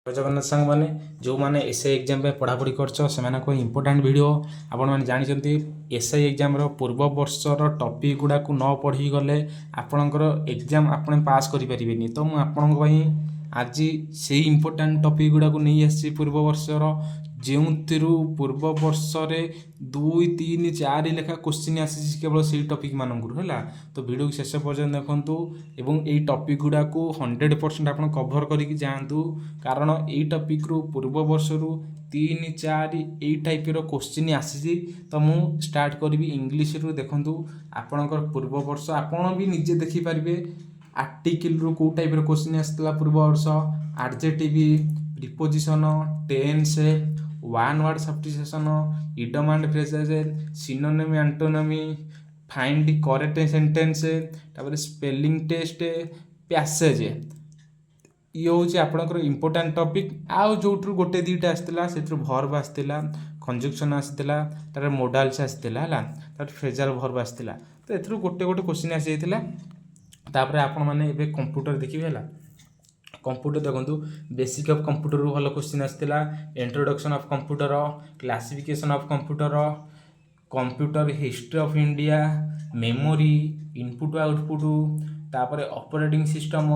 जय जगन्नाथ सांग मैंने जो मैंने एसआई एग्जाम पे पढ़ापढ़ी कर इंपोर्टाट वीडियो आपण मैंने जानते एसआई एग्जाम पूर्व वर्षर टॉपिक गुड़ा को न पढ़ी गले आपणकर एग्जाम आपण पास करें तो मुझे आज से इंपोर्टाट टॉपिक गुड़ा को नहीं आसी पूर्व वर्षर जो पूर्व वर्ष दुई तीन चार लेखा क्वेश्चन आसी केवल से टॉपिक मानक है तो वीडियो शेष पर्यटन देखूँ एवं यही टॉपिक गुड़ा को 100% आप कभर करके जातु कारण यही टॉपिक रु पूर्व वर्ष रु तीन चार यही टाइप क्वेश्चन आसी तो मु स्टार्ट करी इंग्लीश रु देखूँ आपणकर पूर्व वर्ष आपण भी निजे देखिपारे आर्टिकल रु कौ टाइप क्वेश्चन आसाला पूर्व वर्ष adjective preposition tense one word substitution idiom and phrases synonym antonym find correct sentence तापर स्पेलिंग टेस्ट पैसेज ये हूँ आपंकर इंपोर्टाट टॉपिक आउ जो गोटे दीटा आसाला से भर्ब आसाला कंजक्शन आसाला तार मोडाल्स आसाला तार फ्रेजाल भर्ब आसाला तो एथरू गोटे गोटे क्वेश्चन आसी तापर आपण मैंने एबे कंप्यूटर देखिए है कंप्यूटर देखो बेसिक ऑफ कंप्यूटर भल क्वेश्चन आसाला introduction of computer classification of computer computer history of India memory input output तापर ऑपरेटिंग सिस्टम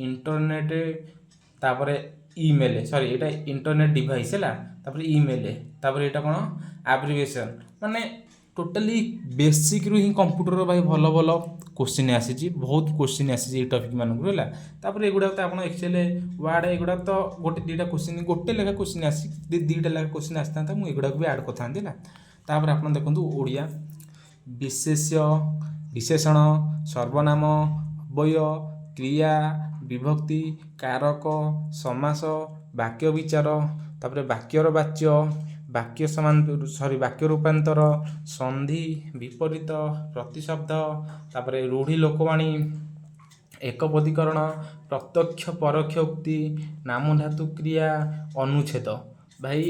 इंटरनेट तापर ईमेल सॉरी एटा इंटरनेट डिवाइस है तापर ईमेल तापर एटा कौन एब्रिविएशन माने टोटाली बेसिक रु ही कंप्यूटर भाई भल भल क्वेश्चन आसी बहुत क्वेश्चन आसी टॉपिक मानक है एगुड़ा तो आप एक्सेल वार्ड एगुड़ा तो गोटे दुटा क्वेश्चन गोटे लेखा क्वेश्चन आसी दुटा लेखा क्वेश्चन आसता मुझे एगुड़ा भी आड करता तापर आप देखो ओडिया विशेष्य विशेषण सर्वनाम अव्यय क्रिया विभक्ति कारक समास वाक्य विचार तापर वाक्यर वाच्य वाक्य समान सॉरी वाक्य रूपांतर संधि विपरीत प्रतिशब्द तापर रूढ़ी लोकवाणी एकपदीकरण प्रत्यक्ष परोक्ष उक्ति नाम धातु क्रिया अनुच्छेद भाई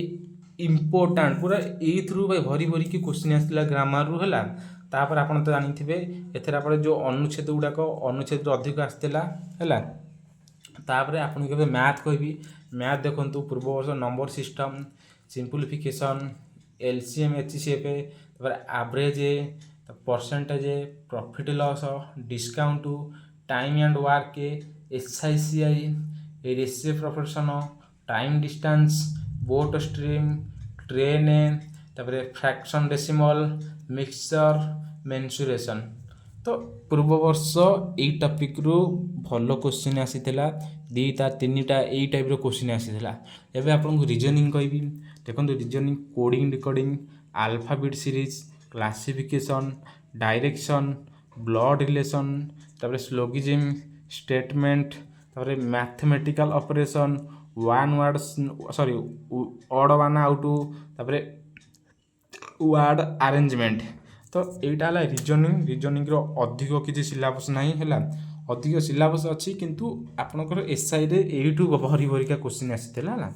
इंपोर्टाट पूरा यू भाई भरी भरी की क्वेश्चन आसाला ग्रामर रु है तापर आप तो जानी एथर जो अनुच्छेद गुड़ाक अनुच्छेद अधिक आसाला है तापर आपन के मैथ कहि मैथ देखु पूर्व वर्ष number system simplification LCM HCF average percentage profit loss discount time and work SI CI ratio proportion time distance boat stream train तापर फ्रैक्शन डेसिमल मिक्सचर मेंसुरेशन तो पूर्व वर्ष यही टॉपिक रु भल क्वेश्चन आसीला दीटा तीन टा यही टाइप क्वेश्चन आसीला एबे आपन को रीजनिंग कहबी देखो reasoning coding decoding alphabet series classification direction blood relation तापर स्लोगिज्म स्टेटमेंट तापर mathematical operation one word sorry odd one out तापर वर्ड अरेंजमेंट तो यहाँ है रीजनिंग रीजनिंग अधिक किसी सिलेबस ना है अधिक सिलेबस अच्छी किंतु आपनकर एसआई रे एठू भरी भरिका क्वेश्चन आसाला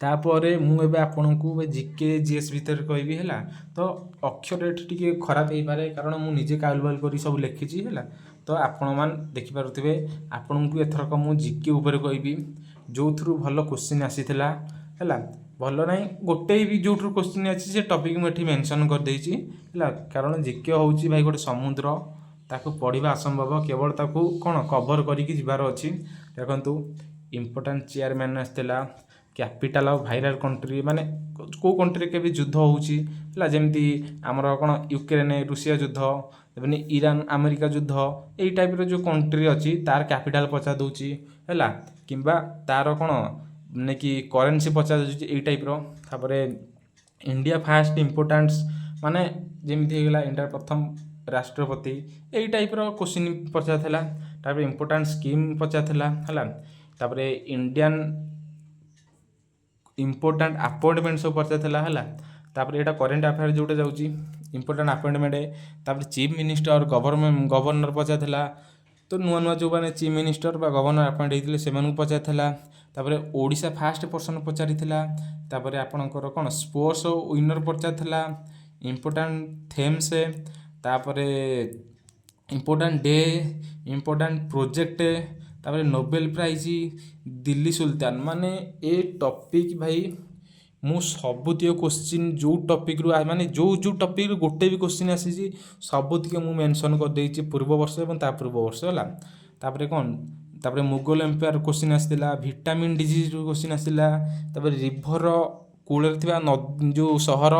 तापर मुझे आपन को जीके जीएस भितर कहबी है तो अक्षर टी खराब हो पारे कारण मुझे कालबाल कर सब लिखी है तो आपण मान देखिपे आपण को एथरक मु जीके उपर कहबी जो थ्रू भल क्वेश्चन आसीला है भल ना गोटे भी जो क्वेश्चन अच्छी से टॉपिक मुझे मेंशन कर देछि है कारण जीके हूँ भाई गोटे समुद्र ताको पढ़ा असंभव केवल ताको कौन कभर करके जीवार अच्छी देखु इंपोर्टाट चेयरमैन आसाला कैपिटल ऑफ वायरल कंट्री माने को कंट्री के भी युद्ध होला जमती आमर कौन यूक्रेन रूसिया युद्ध ईरान अमेरिका युद्ध यही टाइप जो कंट्री अच्छी तार कैपिटल पचा दूची है कि तार कौन ने कि करेन्सी पचा दूची यही टाइप तापर इंडिया फास्ट इंपोर्टान्स माने जमीती होगा इंडिया प्रथम राष्ट्रपति यही टाइप क्वेश्चन पचाला तापर इंपोर्टाट स्कीम पचाला है तापर इंडियन इंपोर्टाट अपॉइंटमेंट सब पचाला है तापर यहाँ करेन्ट अफेयर जोटा जाऊँगी इंपोर्टाट अपॉइंटमेंट तापर चीफ मिनिस्टर गवर्नर पचाला तो नुआ नुआ जो मैंने चीफ मिनिस्टर गवर्नर अपॉइंट होते से पचाला तापर ओडिशा फास्ट पर्सन पचारि तापर आपणकर कौन स्पोर्ट्स विनर पचाला इंपोर्टाट थेम्स तापर इंपोर्टाट डे इंपोर्टाट प्रोजेक्ट तापर नोबेल प्राइज दिल्ली सुल्तान माने ए टॉपिक भाई मु सबुतिक क्वेश्चन जो टॉपिक रु माने जो टॉपिक रु गोटे भी क्वेश्चन आसी सबुतिक मु मेंशन कर देछि पूर्व वर्ष एवं ता पूर्व वर्ष होला। तापर कौन तापर मुगल एम्पायर क्वेश्चन आसीला विटामिन डिजीज रू क्वेश्चन आसीला तापर रिभर कूल थिबा जो सहर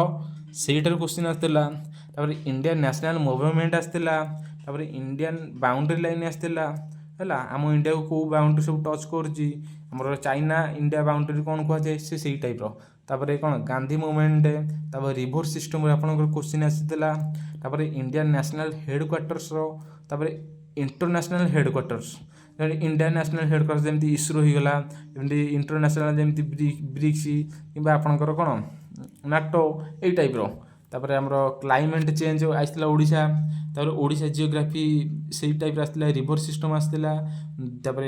सेटार क्वेश्चन आसीला तापर इंडियन नेशनल मूवमेंट आसीला तापर इंडियन बाउंड्री लाइन आसीला हैला आम इंडिया को कोउ बाउंड्री सब टच करछि हमर चाइना इंडिया बाउंड्री कोन कह जाय से सेही टाइप रो तापर कोन गांधी मूवमेंट तापर रिवर सिस्टम रे आपन क्वेश्चन आसीला तापर इंडियन नेशनल हेडक्वार्टर्स रो तापर international headquarters India national headquarters जमती इसरो हो गला जमती इंटरनेशनल जमती ब्रिक्स किबा आपनकर कोन नाटो ए टाइप रो तापर हमरो क्लाइमेट चेंज आइसला ओडिशा तापर ओडिशा जियोग्राफी सेही टाइप आसला रिवर सिस्टम आसला तापर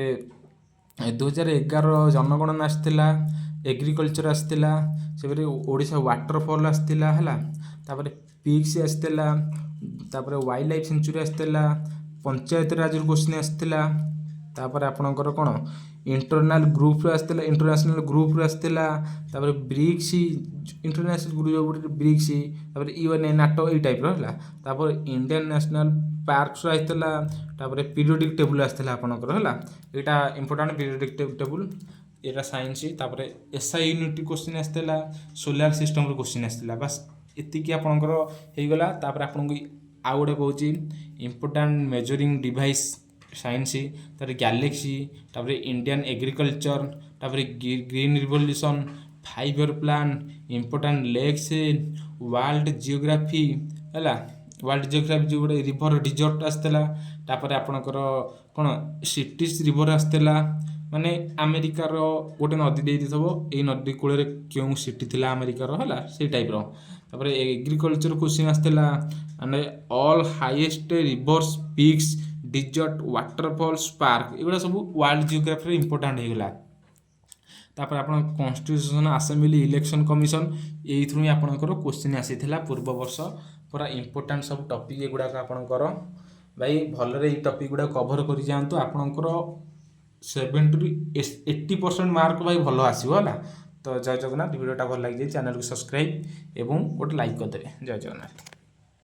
2011 जनगणना आसला एग्रीकल्चर आसला से ओडिशा वाटरफॉल आसला हला तापर पीक्स आसला तापर वाइल्ड लाइफ सेंचुरी आसला पंचायत राज क्वेश्चन आसला तापर आपनकर कोन इंटरनल ग्रुप आसला इंटरनेशनल ग्रुप आसला तापर ब्रिक्स इंटरनेशनल ग्रुप ब्रिक्स तापर यूएन नाटो ए टाइप रहला तापर इंडियन नेशनल पार्क्स आसला तापर पीरियोडिक टेबल आसला आपनकर हला एटा इंपोर्टेंट पीरियोडिक टेबल एटा साइंस तापर एसआई यूनिट क्वेश्चन आसला सोलर सिस्टम रो क्वेश्चन आसला बस एति की आपनकर हे गला तापर आपनको आ गोटे कहूची इंपोर्टेंट मेजरिंग डिवाइस साइंस तापर गैलेक्सी तापर इंडियन एग्रीकल्चर तापर green revolution 5 year plan important lakes world geography हैला वर्ल्ड जियोग्राफी जो गोटे रिवर डिजर्ट आसला तापर आपनकर कोन सिटीज रिवर आसला माने अमेरिका रो गोटे नदी दे दिथबो ए नदी कूल रे क्यों सिटी थिला अमेरिका रो हला से टाइप रो तापर एग्रीकल्चर क्वेश्चन आसला and all highest rivers peaks desert waterfalls park एगुड़ा सब वर्ल्ड जियोग्राफी इंपोर्टेंट हो गला तापर आपण कॉन्स्टिट्यूशन असेंबली इलेक्शन कमिशन एई थ्रू आपनकर क्वेश्चन आसीथिला पूर्व वर्ष पूरा इंपोर्टेंट सब टॉपिक एगुड़ा आपनकर भाई भल रे ई टॉपिक गुड़ा कवर करि जानतो आपनकर 70 टू 80% मार्क भाई भल आसीबो हला। तो जय जगन्नाथ वीडियोटा भल लागि चैनल को सब्सक्राइब एवं गोटे लाइक कर देबे। जय जगन्नाथ।